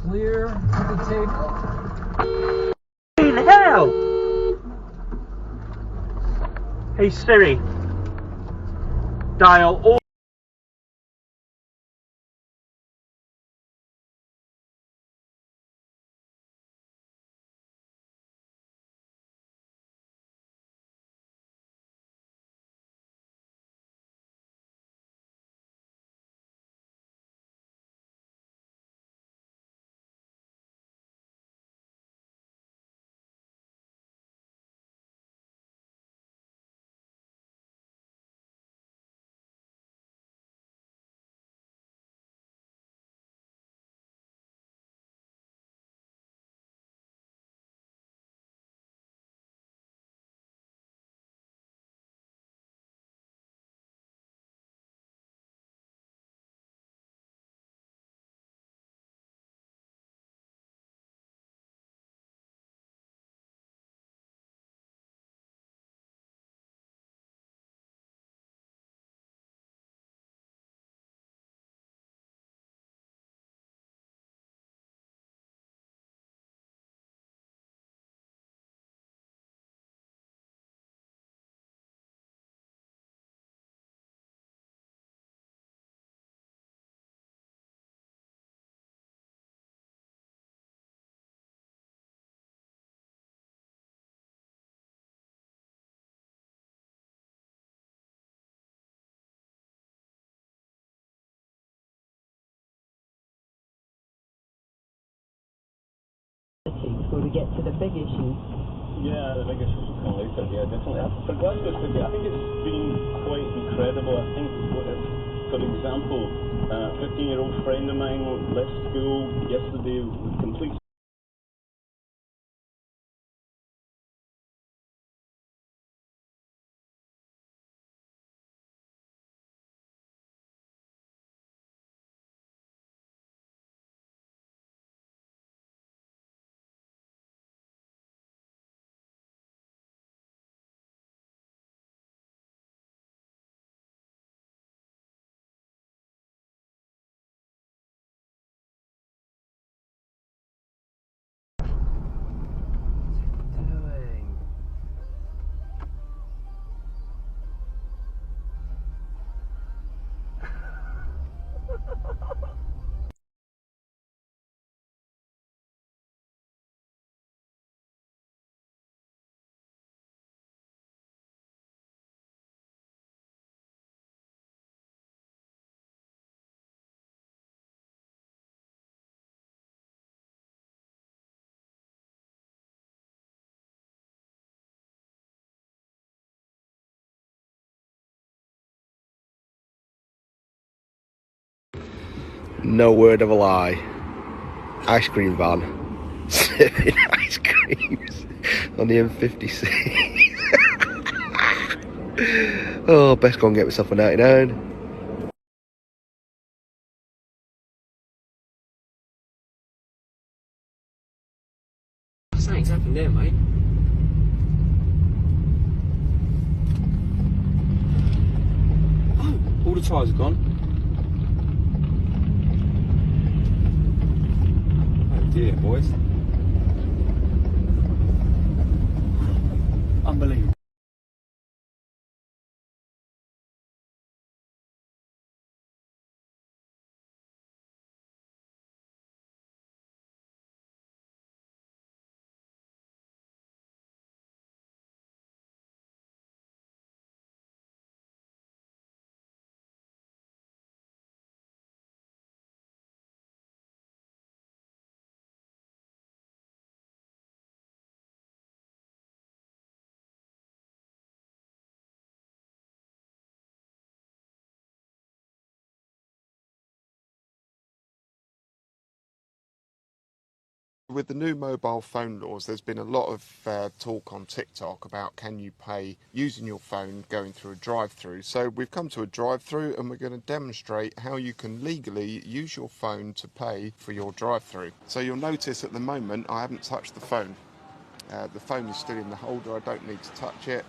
clear to the table. In hell! Hey Siri, dial all. Before we get to the big issues. Yeah, the big issues will come later. Yeah, definitely. For Glasgow City, I think it's been quite incredible. I think, for example, a 15-year-old friend of mine left school yesterday with complete. No word of a lie. Ice cream van serving ice creams on the M56. Oh, best go and get myself a 99. Something's happened there, mate. Oh, all the tyres are gone. Oh dear, boys. Unbelievable. With the new mobile phone laws, there's been a lot of talk on TikTok about can you pay using your phone going through a drive-through. So we've come to a drive-through and we're going to demonstrate how you can legally use your phone to pay for your drive-through. So you'll notice at the moment I haven't touched the phone. The phone is still in the holder, I don't need to touch it.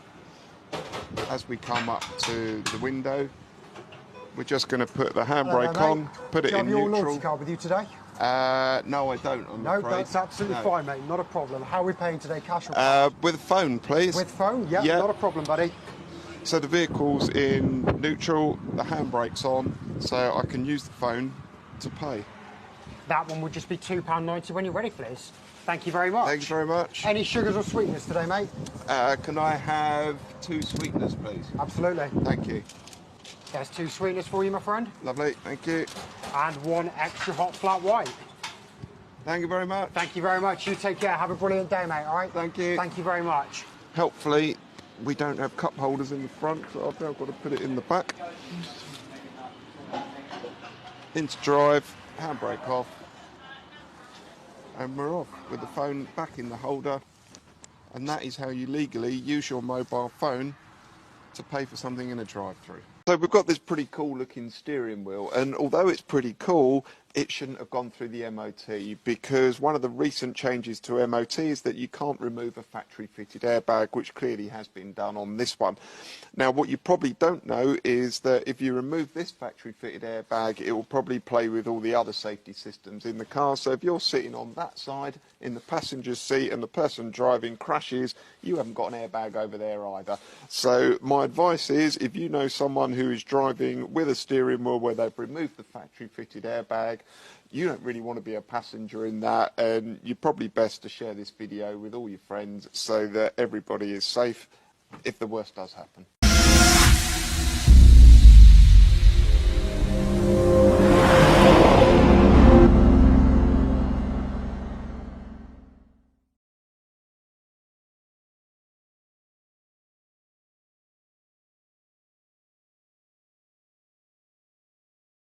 As we come up to the window, we're just going to put the handbrake on, put it in neutral. Do you have your loyalty card with you today? No, I don't, I'm No, afraid. that's absolutely No. fine, mate. Not a problem. How are we paying today? Cash or card? With a phone, please. With phone? Yeah, Yeah. not a problem, buddy. So the vehicle's in neutral, the handbrake's on, so I can use the phone to pay. That one would just be £2.90 when you're ready, please. Thank you very much. Thank you very much. Any sugars or sweeteners today, mate? Can I have 2 sweeteners, please? Absolutely. Thank you. There's 2 sweeteners for you, my friend. Lovely, thank you. And 1 extra hot flat white. Thank you very much. Thank you very much. You take care. Have a brilliant day, mate, all right? Thank you. Thank you very much. Helpfully, we don't have cup holders in the front, so I've now got to put it in the back. Into drive, handbrake off, and we're off with the phone back in the holder. And that is how you legally use your mobile phone to pay for something in a drive-through. So we've got this pretty cool looking steering wheel, and although it's pretty cool, it shouldn't have gone through the MOT, because one of the recent changes to MOT is that you can't remove a factory fitted airbag, which clearly has been done on this one. Now what you probably don't know is that if you remove this factory fitted airbag, it will probably play with all the other safety systems in the car. So if you're sitting on that side in the passenger seat and the person driving crashes, you haven't got an airbag over there either. So my advice is, if you know someone who is driving with a steering wheel where they've removed the factory fitted airbag, you don't really want to be a passenger in that, and you're probably best to share this video with all your friends so that everybody is safe if the worst does happen.